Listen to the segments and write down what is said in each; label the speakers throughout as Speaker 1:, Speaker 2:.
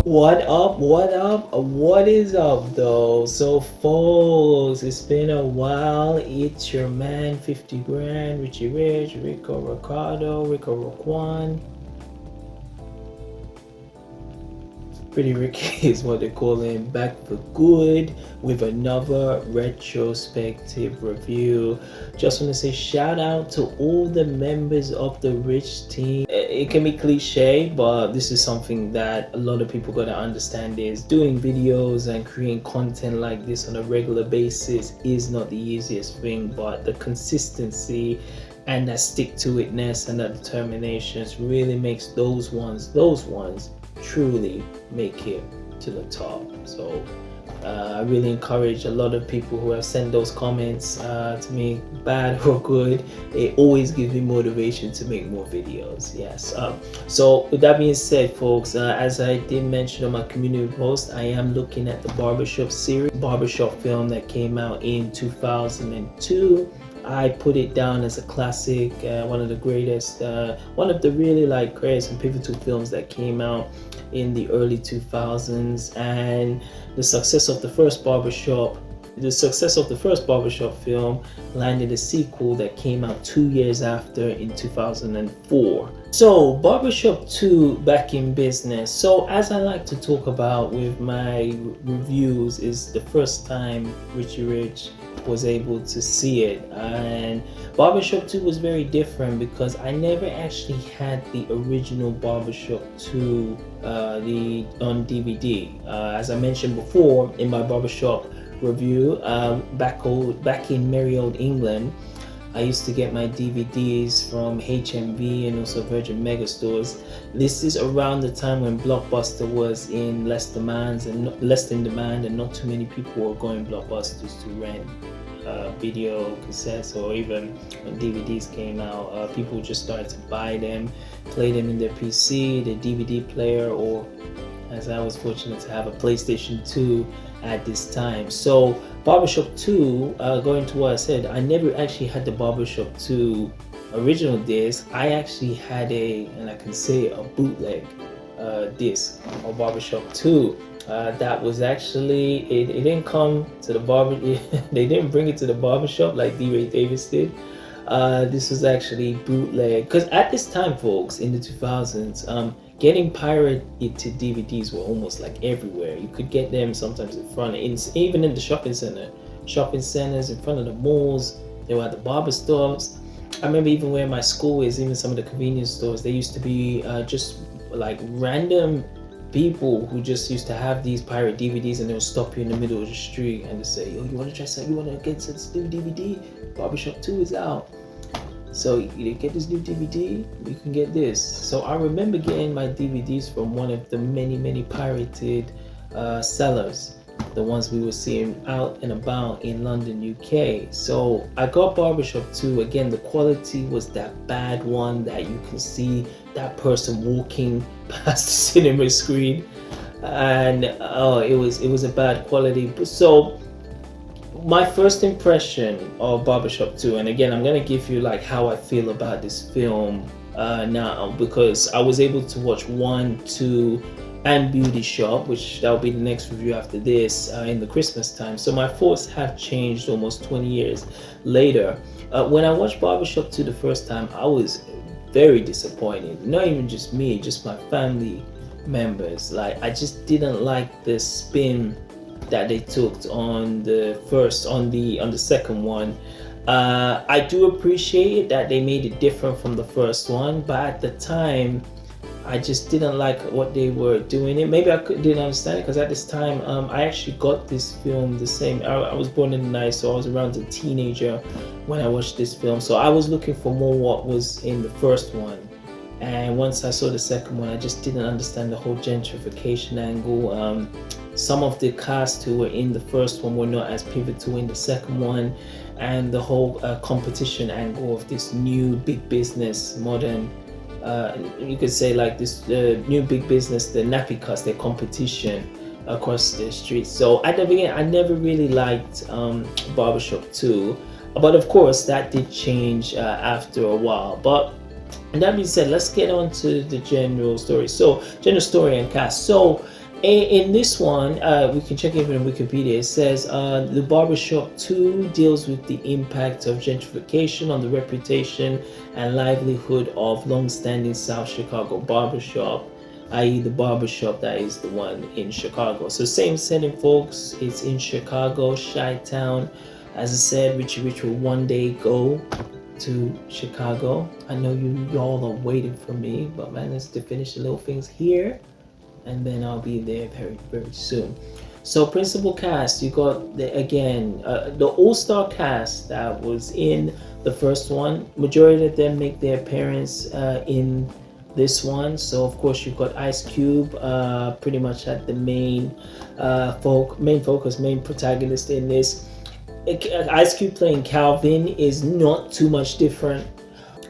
Speaker 1: What up? What up? What is up, though? So, folks, it's been a while. It's your man, 50 grand, Richie Rich, Rico Ricardo, Rico Roquan. Pretty Ricky is what they call him, back for good with another retrospective review. Just want to say shout out to all the members of the Rich team. It can be cliche, but this is something that a lot of people gotta understand is doing videos and creating content like this on a regular basis is not the easiest thing, but the consistency and that stick-to-itness and that determination really makes those ones truly make it to the top. So I really encourage a lot of people who have sent those comments to me, bad or good. It always gives me motivation to make more videos. Yes. So with that being said, folks, as I did mention on my community post, I am looking at the Barbershop series, Barbershop film that came out in 2002. I put it down as a classic, one of the greatest, one of the really greatest and pivotal films that came out in the early 2000s. And the success of the first Barbershop film landed a sequel that came out 2 years after in 2004. So Barbershop 2 back in business. So as I like to talk about with my reviews, is the first time Richie Rich was able to see it. And Barbershop 2 was very different because I never actually had the original Barbershop 2 on DVD. As I mentioned before in my Barbershop review, back in merry old England, I used to get my DVDs from HMV and also Virgin Megastores. This is around the time when Blockbuster was in less demand and not too many people were going Blockbusters to rent video cassettes, or even when DVDs came out, people just started to buy them, play them in their PC, their DVD player, or as I was fortunate to have a PlayStation 2 at this time. So Barbershop 2, going to what I said, I never actually had the Barbershop 2 original disc. I actually had a bootleg disc of Barbershop 2. That was actually, it didn't come to the they didn't bring it to the barbershop like D. Ray Davis did. This was actually bootleg, because at this time, folks, in the 2000s, getting pirated DVDs were almost like everywhere. You could get them sometimes in front, even in the shopping centers, in front of the malls. They were at the barber stores. I remember even where my school is, even some of the convenience stores, they used to be just like random people who just used to have these pirate DVDs, and they'll stop you in the middle of the street and just say, "Oh, you want to try something? You want to get this new DVD? Barbershop 2 is out. So you get this new DVD, you can get this." So I remember getting my DVDs from one of the many pirated sellers, the ones we were seeing out and about in London, UK. So I got Barbershop 2. Again, the quality was that bad one that you can see that person walking past the cinema screen, and it was a bad quality. So my first impression of Barbershop 2, and again, I'm gonna give you how I feel about this film now, because I was able to watch 1, 2, and Beauty Shop, which that'll be the next review after this, in the Christmas time. So my thoughts have changed almost 20 years later. When I watched Barbershop 2 the first time, I was very disappointed. Not even just me, just my family members. I just didn't like the spin that they took on the second one. I do appreciate it that they made it different from the first one, but at the time I just didn't like what they were doing. Maybe I didn't understand it, because at this time I actually got this film the same. I was born in the 90s, so I was around a teenager when I watched this film. So I was looking for more what was in the first one. And once I saw the second one, I just didn't understand the whole gentrification angle. Some of the cast who were in the first one were not as pivotal in the second one, and the whole competition angle of this new big business, modern, you could say this new big business, the nappy cuts, their competition across the streets. So at the beginning, I never really liked Barbershop 2, but of course that did change after a while. But that being said, let's get on to the general story. So general story and cast. So In this one, we can check it in Wikipedia. It says the Barbershop 2 deals with the impact of gentrification on the reputation and livelihood of long-standing South Chicago barbershop, i.e. the barbershop that is the one in Chicago. So same setting, folks. It's in Chicago, Chi-Town. As I said, Richie Rich will one day go to Chicago. I know y'all are waiting for me, but man, let's finish the little things here, and then I'll be there very, very soon. So principal cast, you got the all-star cast that was in the first one. Majority of them make their appearance in this one. So of course you've got Ice Cube, pretty much at the main protagonist in this. Ice Cube playing Calvin is not too much different.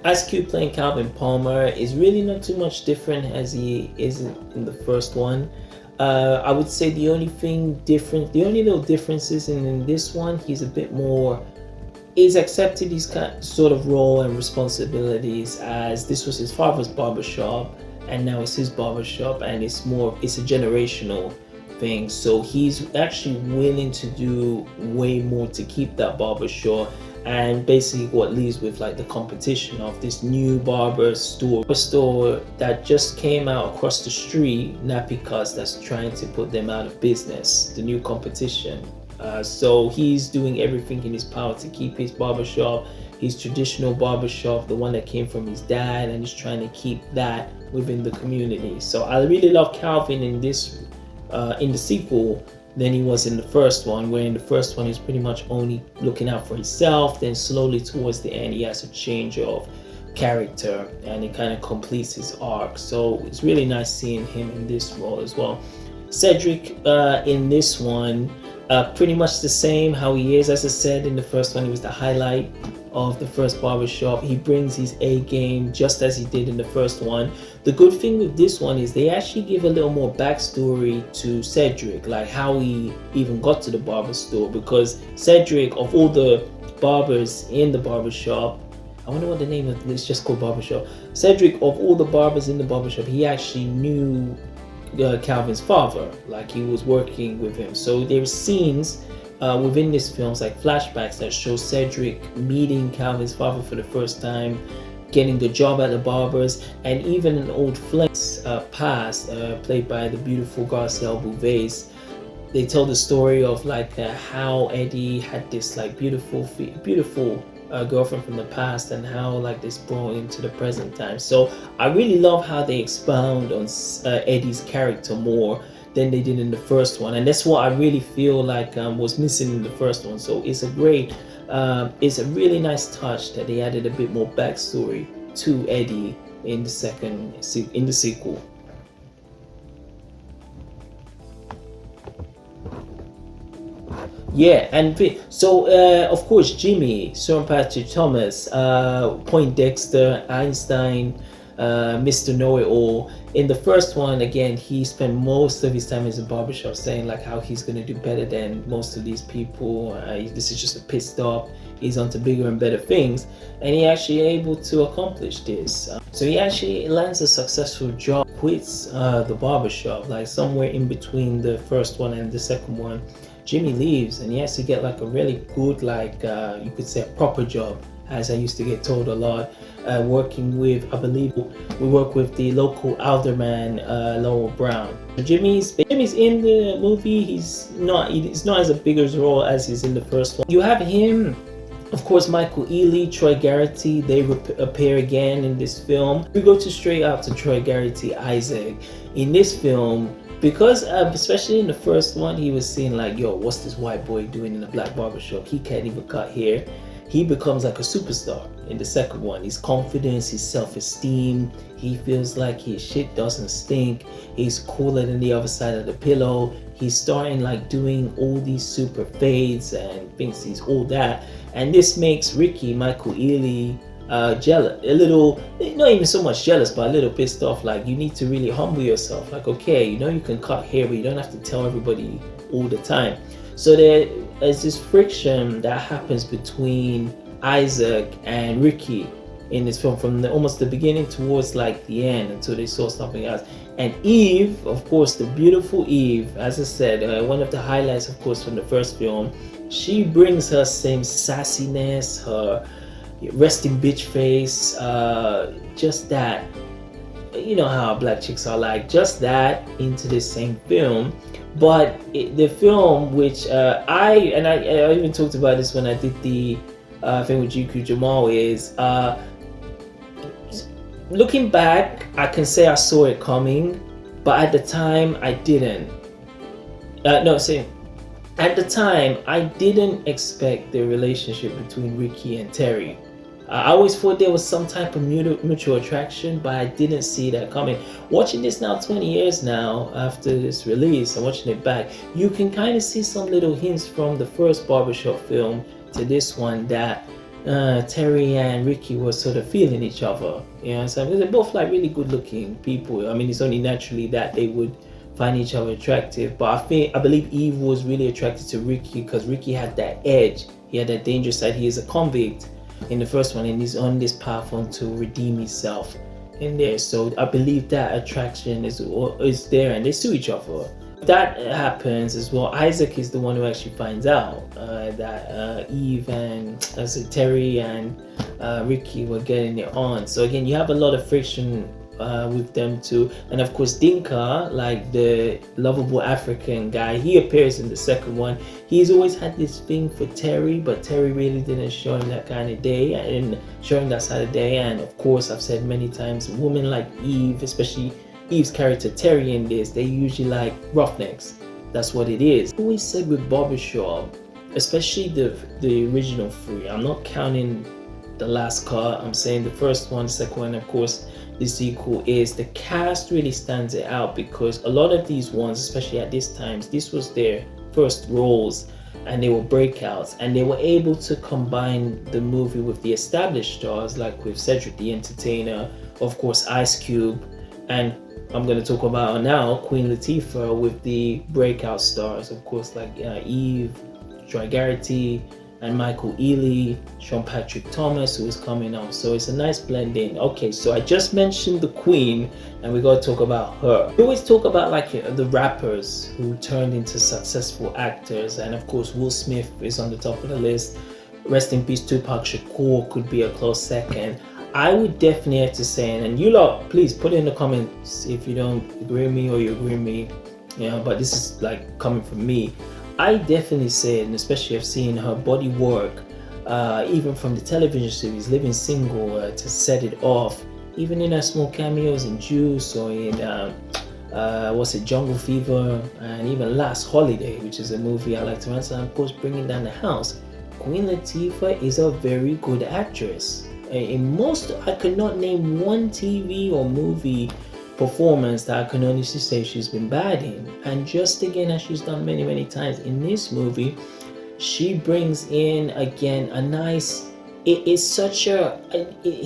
Speaker 1: Ice Cube playing Calvin Palmer is really not too much different as he is in the first one. I would say the only little differences in this one, he's a bit more, he's accepted his sort of role and responsibilities, as this was his father's barbershop and now it's his barbershop, and it's a generational thing. So he's actually willing to do way more to keep that barbershop. And basically what leaves with like the competition of this new barber store that just came out across the street, not because that's trying to put them out of business, the new competition. So he's doing everything in his power to keep his barbershop, his traditional barbershop, the one that came from his dad, and he's trying to keep that within the community. So I really love Calvin in this, in the sequel, than he was in the first one, where in the first one he's pretty much only looking out for himself. Then slowly towards the end he has a change of character and it kind of completes his arc. So it's really nice seeing him in this role as well. Cedric in this one, pretty much the same how he is. As I said, in the first one he was the highlight of the first barbershop. He brings his A game just as he did in the first one. The good thing with this one is they actually give a little more backstory to Cedric, like how he even got to the barber store, because Cedric, of all the barbers in the barbershop, I wonder what the name of this, just called barbershop. Cedric, of all the barbers in the barbershop, he actually knew Calvin's father, like he was working with him. So there's scenes within this films, like flashbacks, that show Cedric meeting Calvin's father for the first time, getting the job at the barbers, and even an old flex past, played by the beautiful Garcelle Bouvet's. They tell the story of like how Eddie had this like beautiful girlfriend from the past, and how like this brought into the present time. So I really love how they expound on Eddie's character more than they did in the first one, and that's what I really feel like was missing in the first one. So it's a really nice touch that they added a bit more backstory to Eddie in the sequel. Yeah, and so of course Jimmy, Sir Patrick Thomas, Poindexter, Einstein, Mr. Know-It-All. In the first one, again, he spent most of his time as a barbershop saying like how he's going to do better than most of these people. This is just a pit stop. He's on to bigger and better things, and he actually able to accomplish this. So he actually lands a successful job, quits the barbershop, like somewhere in between the first one and the second one. Jimmy leaves and he has to get like a really good, like you could say a proper job, as I used to get told a lot, working with, I believe we work with the local alderman, Laurel Brown. Jimmy's in the movie. He's not as a bigger role as he's in the first one. You have him, of course, Michael Ealy, Troy Garrity, they appear again in this film. We go straight out to Troy Garrity, Isaac. In this film, because especially in the first one, he was seeing like, yo, what's this white boy doing in a black barbershop? He can't even cut hair. He becomes like a superstar in the second one. His confidence, his self-esteem, he feels like his shit doesn't stink. He's cooler than the other side of the pillow. He's starting like doing all these super fades and thinks he's all that. And this makes Michael Ealy, jealous, a little, not even so much jealous, but a little pissed off. Like, you need to really humble yourself. Like, okay, you know you can cut hair, but you don't have to tell everybody all the time. So there's this friction that happens between Isaac and Ricky in this film, from almost the beginning towards like the end, until they saw something else. And Eve, of course, the beautiful Eve, as I said, one of the highlights, of course, from the first film, she brings her same sassiness, her resting bitch face, just that, you know how black chicks are like, just that into the same film. But the film, which I even talked about this when I did the thing with GQ Jamal, is looking back, I can say I saw it coming, but at the time I didn't. At the time I didn't expect the relationship between Ricky and Terry. I always thought there was some type of mutual attraction, but I didn't see that coming. Watching this now 20 years now after this release, and watching it back, you can kind of see some little hints from the first Barbershop film to this one that Terry and Ricky were sort of feeling each other. You know, so they're both like really good looking people. I mean, it's only naturally that they would find each other attractive. But I believe Eve was really attracted to Ricky because Ricky had that edge. He had that dangerous side. He is a convict in the first one, and he's on this path on to redeem himself in there. So I believe that attraction is there, and they sue each other. That happens as well. Isaac is the one who actually finds out that Eve and Terry and Ricky were getting it on. So again, you have a lot of friction with them too. And of course Dinka, like the lovable African guy, he appears in the second one. He's always had this thing for Terry, but Terry really didn't show him that kind of day, and show him that side of day. And of course, I've said many times, women like Eve, especially Eve's character Terry in this, they usually like roughnecks. That's what it is. I always said with Barbershop, especially the original three, I'm not counting the last cut, I'm saying the first one, second one, of course the sequel, is the cast really stands it out, because a lot of these ones, especially at this time, this was their first roles and they were breakouts, and they were able to combine the movie with the established stars, like with Cedric the Entertainer, of course Ice Cube, and I'm going to talk about now Queen Latifah, with the breakout stars, of course, like Eve, Troy Garrity, and Michael Ealy, Sean Patrick Thomas, who is coming up. So it's a nice blending. Okay, so I just mentioned the Queen, and we got to talk about her. We always talk about like the rappers who turned into successful actors, and of course Will Smith is on the top of the list. Rest in peace, Tupac Shakur could be a close second. I would definitely have to say, and you lot, please put it in the comments if you don't agree with me or you agree with me, you know, but this is like coming from me. I definitely say, and especially I've seen her body work, even from the television series Living Single to Set It Off, even in her small cameos in Juice, or in Jungle Fever, and even Last Holiday, which is a movie I like to run, and of course Bringing Down the House. Queen Latifah is a very good actress. In most, I could not name one TV or movie performance that I can honestly say she's been bad in. And just again, as she's done many times in this movie, she brings in again a nice, it is such a,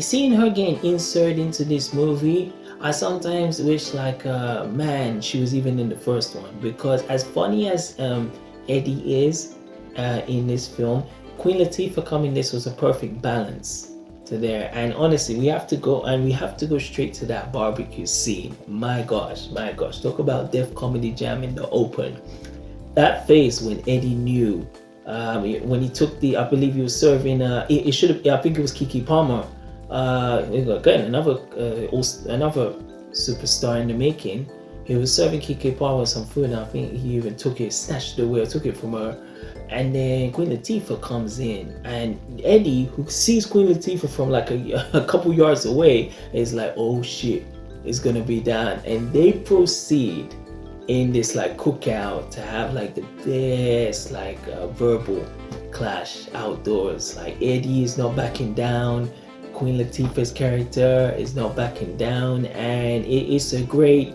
Speaker 1: seeing her getting inserted into this movie, I sometimes wish like man, she was even in the first one, because as funny as Eddie is in this film, Queen Latifah coming this was a perfect balance to there. And honestly, we have to go straight to that barbecue scene. My gosh, talk about Def Comedy Jam in the open. That face when Eddie knew, when he took the, I believe he was serving I think it was Keke Palmer, again another superstar in the making. He was serving Keke Palmer some food, and I think he even snatched it away, or took it from her. And then Queen Latifah comes in, and Eddie, who sees Queen Latifah from like a couple yards away, is like, oh shit, it's gonna be done. And they proceed in this like cookout to have like the best like verbal clash outdoors. Like Eddie is not backing down, Queen Latifah's character is not backing down, and it's a great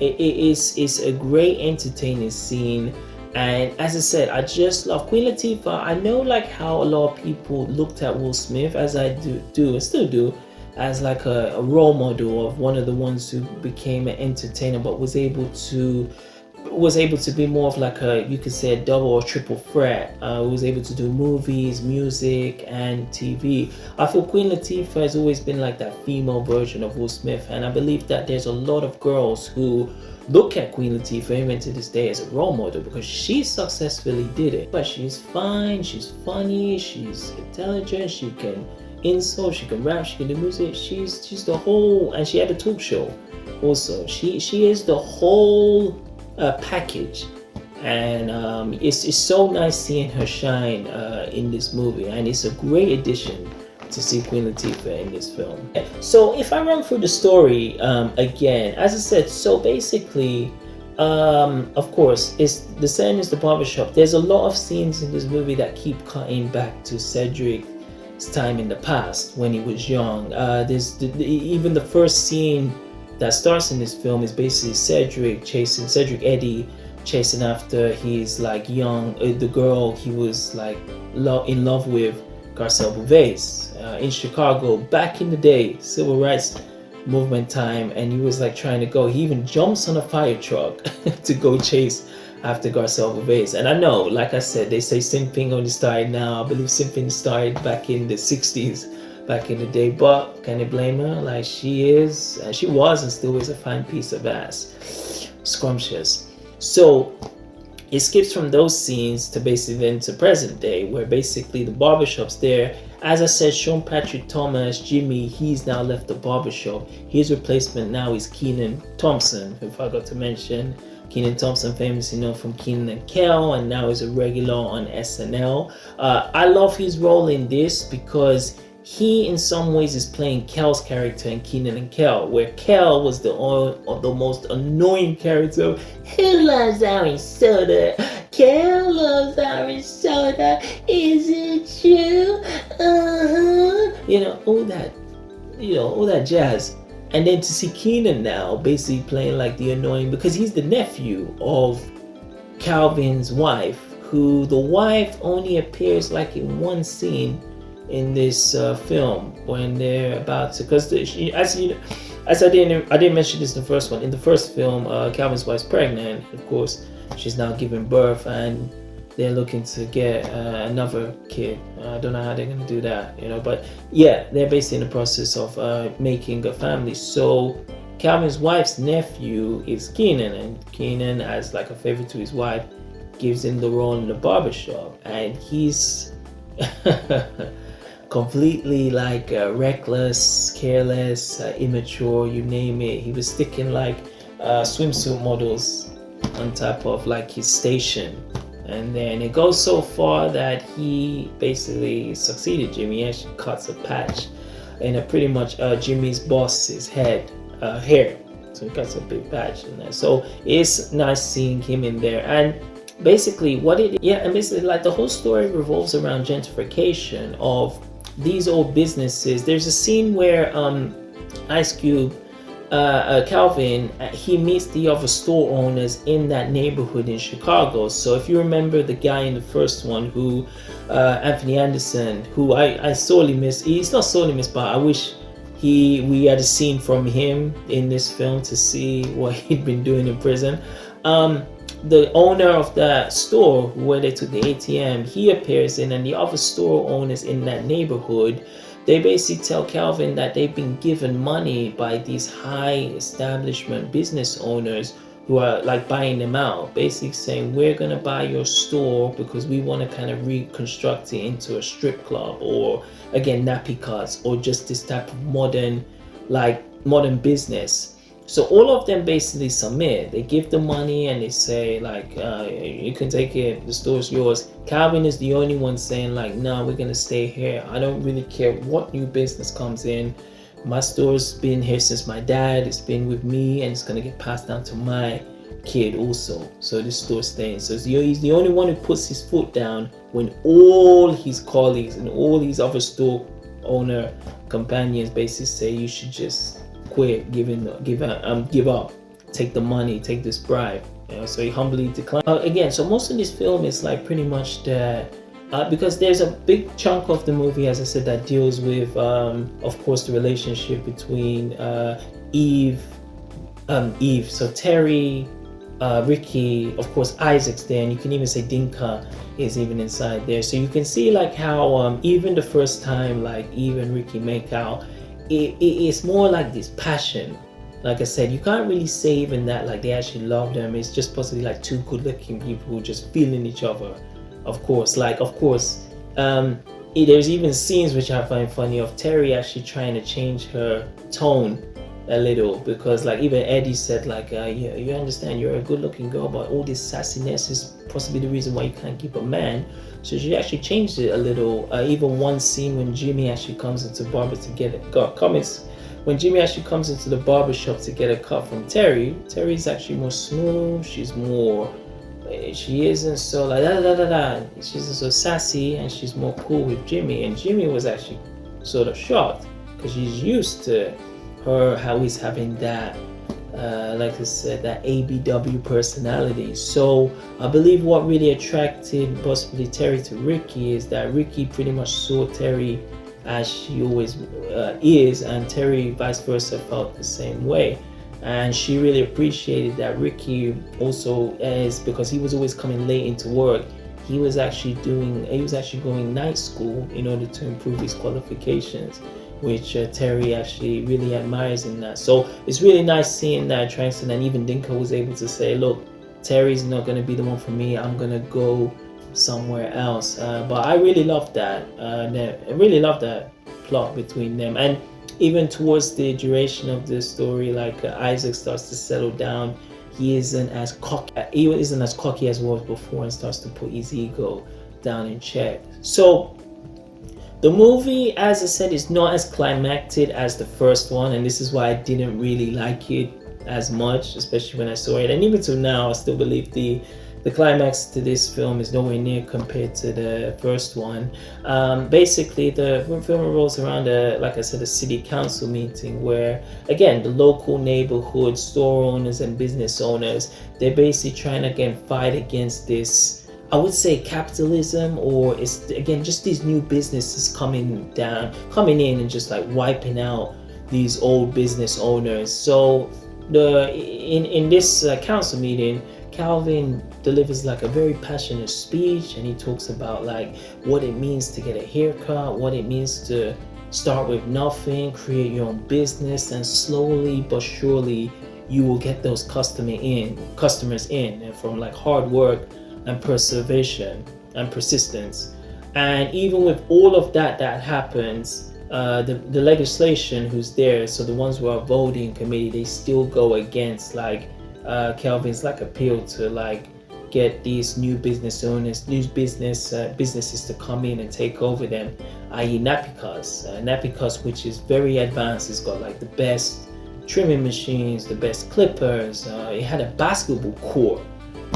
Speaker 1: entertaining scene. And as I said, I just love Queen Latifah. I know like how a lot of people looked at Will Smith, as I do and still do, as like a role model of one of the ones who became an entertainer, but was able to was able to be more of like a, you could say, a double or triple threat. Was able to do movies, music, and TV. I feel Queen Latifah has always been like that female version of Will Smith, and I believe that there's a lot of girls who look at Queen Latifah even to this day as a role model because she successfully did it. But she's fine, she's funny, she's intelligent, she can insult, she can rap, she can do music. She's the whole, and she had a talk show also. She is the whole package, and it's so nice seeing her shine in this movie, and it's a great addition to see Queen Latifah in this film. So if I run through the story again, as I said, so basically, of course, it's the same as the barbershop. There's a lot of scenes in this movie that keep cutting back to Cedric's time in the past when he was young. There's even the first scene that starts in this film is basically Cedric Eddie chasing after his like young the girl he was like in love with, Garcelle Beauvais, in Chicago back in the day, civil rights movement time, and he was like trying to go. He even jumps on a fire truck to go chase after Garcelle Beauvais. And I know, like I said, they say simping only started now. I believe simping started back in the 60s, back in the day. But can you blame her? Like she was and still is a fine piece of ass, scrumptious. So it skips from those scenes to basically then to present day, where basically the barbershop's there. As I said, Sean Patrick Thomas, Jimmy, he's now left the barbershop. His replacement now is Kenan Thompson, who I forgot to mention. Kenan Thompson, famously known from Kenan and Kel, and now is a regular on SNL. I love his role in this because he in some ways is playing Kel's character in Kenan and Kel, where Kel was the most annoying character. Who loves orange soda? Kel loves orange soda. Is it true? All that jazz. And then to see Kenan now basically playing like the annoying, because he's the nephew of Calvin's wife, who the wife only appears like in one scene in this film when they're about to, because I didn't mention this in the first one. In the first film, Calvin's wife's pregnant. Of course, she's now giving birth, and they're looking to get another kid. I don't know how they're gonna do that, But yeah, they're basically in the process of making a family. So Calvin's wife's nephew is Kenan, and Kenan, as like a favor to his wife, gives him the role in the barbershop, and he's completely like reckless, careless, immature, you name it. He was sticking like swimsuit models on top of like his station, and then it goes so far that he basically succeeded Jimmy. He actually cuts a patch in a pretty much Jimmy's boss's hair, so he cuts a big patch in there. So it's nice seeing him in there. And basically basically like the whole story revolves around gentrification of these old businesses. There's a scene where Ice Cube, Calvin, he meets the other store owners in that neighborhood in Chicago. So if you remember the guy in the first one, who Anthony Anderson, who I sorely miss. He's not sorely missed, but I wish we had a scene from him in this film to see what he'd been doing in prison. The owner of that store where they took the ATM, he appears in, and the other store owners in that neighborhood, they basically tell Calvin that they've been given money by these high establishment business owners who are like buying them out, basically saying, we're gonna buy your store because we want to kind of reconstruct it into a strip club, or again nappy cuts, or just this type of modern business. So all of them basically submit. They give the money and they say like, you can take it, the store's yours. Calvin is the only one saying like, no, we're gonna stay here. I don't really care what new business comes in. My store's been here since my dad. It's been with me, and it's gonna get passed down to my kid also. So this store's staying. So he's the only one who puts his foot down when all his colleagues and all these other store owner companions basically say you should just quit, give up, take the money, take this bribe. So he humbly declined. Again, so most of this film is like pretty much that, because there's a big chunk of the movie, as I said, that deals with, of course, the relationship between Eve. So Terry, Ricky, of course, Isaac's there, and you can even say Dinka is even inside there. So you can see like how even the first time, like even Ricky make out, it's more like this passion. Like I said, you can't really say even that like they actually love them. It's just possibly like two good-looking people who just feeling each other. Of course, there's even scenes which I find funny of Terry actually trying to change her tone a little, because like even Eddie said like you understand you're a good-looking girl, but all this sassiness is possibly the reason why you can't keep a man. So she actually changed it a little. Even one scene when Jimmy actually comes into barber to get comments. When Jimmy actually comes into the barbershop to get a cut from Terry's actually more smooth. She isn't so like She isn't so sassy, and she's more cool with Jimmy. And Jimmy was actually sort of shocked because he's used to how he's having that, like I said, that ABW personality. So I believe what really attracted possibly Terry to Ricky is that Ricky pretty much saw Terry as she always is, and Terry vice versa felt the same way. And she really appreciated that Ricky also, is because he was always coming late into work, he was actually going night school in order to improve his qualifications, which Terry actually really admires in that. So it's really nice seeing that attraction, and even Dinka was able to say, look, Terry's not going to be the one for me, I'm going to go somewhere else. But I really love that. I really love that plot between them. And even towards the duration of the story, like Isaac starts to settle down, he isn't as cocky as he was before, and starts to put his ego down in check. So the movie, as I said, is not as climactic as the first one, and this is why I didn't really like it as much, especially when I saw it. And even till now, I still believe the climax to this film is nowhere near compared to the first one. Basically, the film revolves around, like I said, a city council meeting where, again, the local neighborhood store owners and business owners, they're basically trying to, again, fight against this, I would say, capitalism, or it's, again, just these new businesses coming in and just like wiping out these old business owners. So in this council meeting, Calvin delivers like a very passionate speech, and he talks about like what it means to get a haircut, what it means to start with nothing, create your own business, and slowly but surely you will get those customers in, and from like hard work and perseverance and persistence. And even with all of that happens, the legislation who's there, so the ones who are voting committee, they still go against like Calvin's like appeal to like get these new business owners, businesses to come in and take over them, i.e. Napicus, which is very advanced. It's got like the best trimming machines, the best clippers. It had a basketball court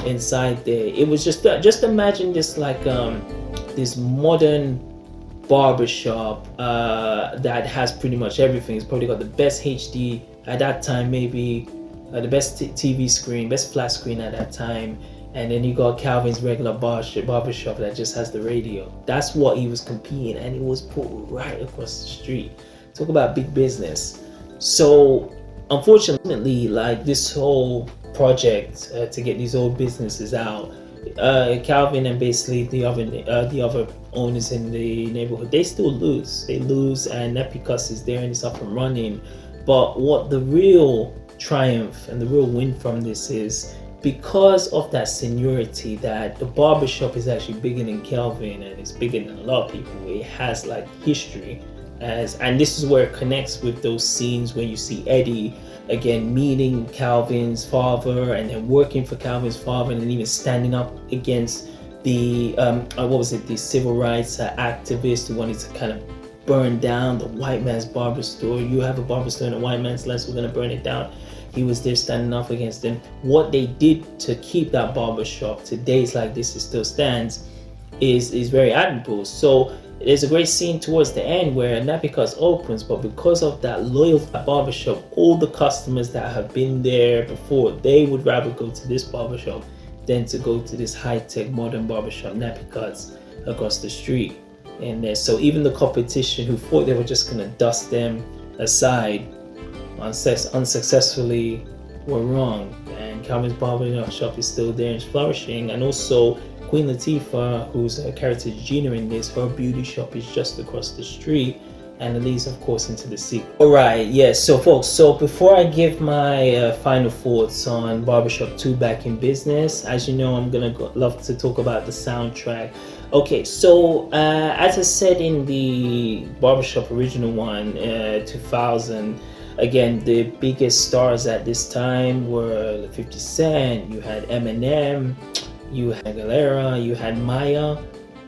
Speaker 1: inside there. It was just imagine this like this modern barbershop that has pretty much everything. It's probably got the best HD at that time, maybe the best TV screen, best flat screen at that time. And then you got Calvin's regular barbershop that just has the radio. That's what he was competing, and it was put right across the street. Talk about big business. So unfortunately, like this whole project to get these old businesses out, Calvin and basically the other owners in the neighborhood, they still lose. They lose, and Nepicus is there and it's up and running. But what the real triumph and the real win from this is, because of that seniority, that the barbershop is actually bigger than Calvin and it's bigger than a lot of people. It has like history, and this is where it connects with those scenes where you see Eddie again meeting Calvin's father and then working for Calvin's father, and then even standing up against the the civil rights activists who wanted to kind of burn down the white man's barber store. You have a barber store in a white man's land, so we're gonna burn it down. He was there standing up against them. What they did to keep that barbershop to days like this, it still stands, is very admirable. So there's a great scene towards the end where not because opens, but because of that loyal barbershop, all the customers that have been there before, they would rather go to this barbershop than to go to this high-tech modern barbershop, nappy cuts across the street. And so even the competition who thought they were just gonna dust them aside unsuccessfully were wrong. And Calvin's Barbershop is still there and flourishing. And also Queen Latifah, who's a character Gina in this, her beauty shop is just across the street, and it leads of course into the sequel. Alright, yes, so folks, so before I give my final thoughts on Barbershop 2 Back in Business, as you know, I'm gonna love to talk about the soundtrack. Okay, so as I said in the Barbershop original one, 2000, again, the biggest stars at this time were 50 Cent, you had Eminem, you had Galera, you had Maya,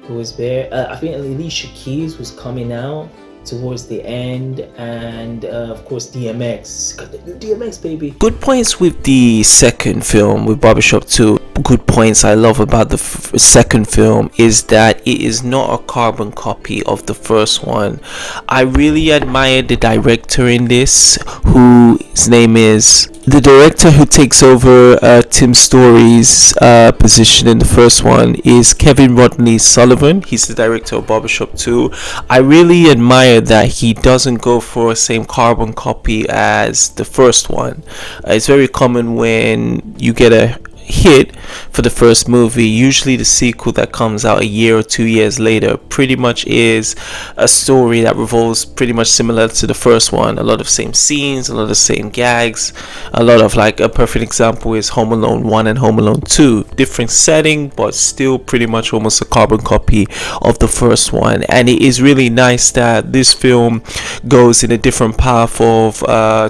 Speaker 1: who was there. I think Alicia Keys was coming out towards the end, and of course DMX. Got the new DMX, baby. Good points with the second film, with Barbershop 2. Good points I love about the second film is that it is not a carbon copy of the first one. I really admire the director in this, whose name is the director who takes over Tim Story's position in the first one is Kevin Rodney Sullivan. He's the director of Barbershop 2. I really admire that he doesn't go for the same carbon copy as the first one. It's very common when you get a hit for the first movie, usually the sequel that comes out a year or 2 years later pretty much is a story that revolves pretty much similar to the first one. A lot of same scenes, a lot of the same gags, a lot of, like, a perfect example is Home Alone 1 and Home Alone 2. Different setting, but still pretty much almost a carbon copy of the first one. And it is really nice that this film goes in a different path of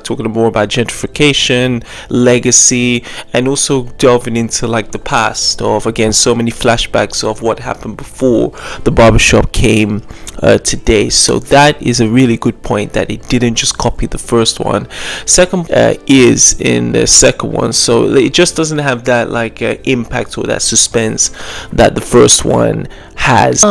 Speaker 1: talking more about gentrification, legacy, and also delving into like the past of, again, so many flashbacks of what happened before the barbershop came today. So that is a really good point, that it didn't just copy the first one. Second is in the second one, so it just doesn't have that like impact or that suspense that the first one has.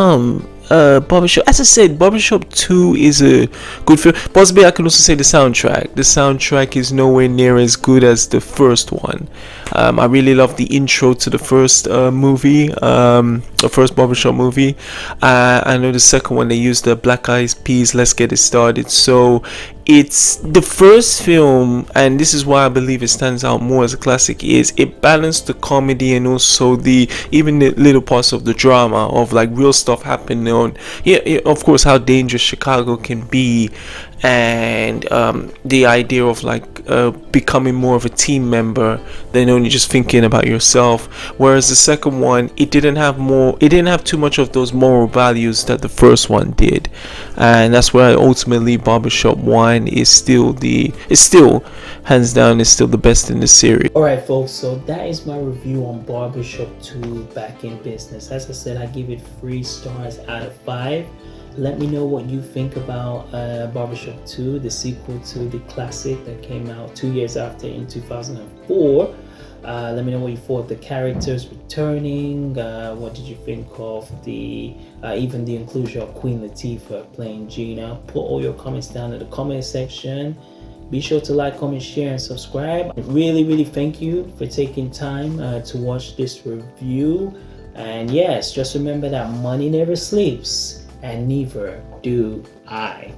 Speaker 1: Barbershop, as I said, Barbershop 2 is a good film. Possibly I can also say the soundtrack is nowhere near as good as the first one. I really love the intro to the first movie, the first Barbershop movie. I know the second one they used the Black Eyed Peas, Let's Get It Started. So it's the first film, and this is why I believe it stands out more as a classic, is it balanced the comedy and also the even the little parts of the drama of like real stuff happening on, of course, how dangerous Chicago can be, and the idea of like becoming more of a team member than only just thinking about yourself. Whereas the second one, it didn't have too much of those moral values that the first one did, and that's why ultimately Barbershop 1 is still hands down is still the best in the series. Alright folks, so that is my review on Barbershop 2 Back in Business. As I said, I give it 3 stars out of 5. Let me know what you think about Barbershop 2, the sequel to the classic that came out 2 years after in 2004. Let me know what you thought of the characters returning. What did you think of the even the inclusion of Queen Latifah playing Gina? Put all your comments down in the comment section. Be sure to like, comment, share, and subscribe. Really thank you for taking time to watch this review. And yes, just remember that money never sleeps, and neither do I.